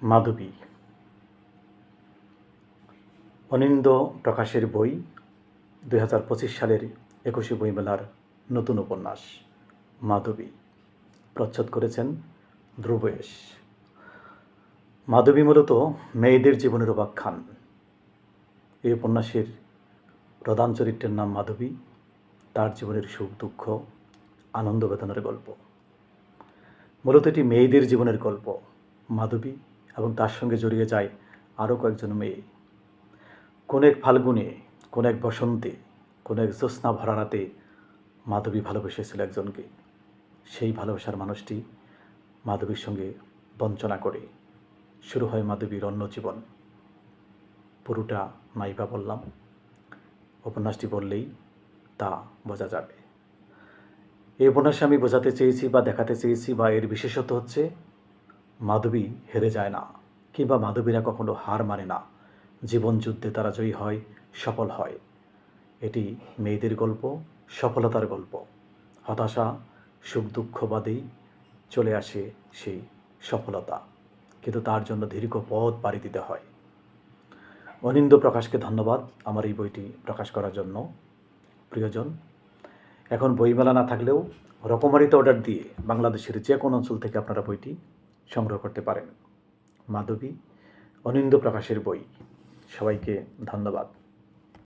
মাধবী অনিন্দ প্রকাশের বই 2025 সালের 21শে বইমেলার নতুন উপন্যাস মাধবী। প্রচ্ছদ করেছেন ধ্রুবেশ। মাধবী মূলত মেয়েদের জীবনের উপাখ্যান। এই উপন্যাসের প্রধান চরিত্রের নাম মাধবী। তার জীবনের সুখ দুঃখ আনন্দ বেদনার গল্প। মূলত এটি মেয়েদের জীবনের গল্প মাধবী, এবং তার সঙ্গে জড়িয়ে যায় আরও কয়েকজন মেয়ে। কোন এক ফাল্গুনে, কোন এক বসন্তে, কোন এক জ্যোৎস্না ভরা রাতে মাধবী ভালোবেসেছিল একজনকে। সেই ভালোবাসার মানুষটি মাধবীর সঙ্গে বঞ্চনা করে। শুরু হয় মাধবীর অন্য জীবন। পুরোটা নাইবা বললাম, উপন্যাসটি বললেই তা বোঝা যাবে। এই উপন্যাসে আমি বোঝাতে চেয়েছি বা দেখাতে চেয়েছি বা এর বিশেষত্ব হচ্ছে মাধবী হেরে যায় না, কিংবা মাধবীরা কখনো হার মানে না। জীবন যুদ্ধে তারা জয়ী হয়, সফল হয়। এটি মেয়েদের গল্প, সফলতার গল্প। হতাশা, সুখ দুঃখ বাদেই চলে আসে সেই সফলতা, কিন্তু তার জন্য দীর্ঘ পথ পাড়ি দিতে হয়। অনিন্দ প্রকাশকে ধন্যবাদ আমার এই বইটি প্রকাশ করার জন্য। প্রিয়জন, এখন বইমেলা না থাকলেও রকমারিতে অর্ডার দিয়ে বাংলাদেশের যে কোনো অঞ্চল থেকে আপনারা বইটি সংগ্রহ করতে পারেন। মাধবী অনিন্দ প্রকাশের বই। সবাইকে ধন্যবাদ।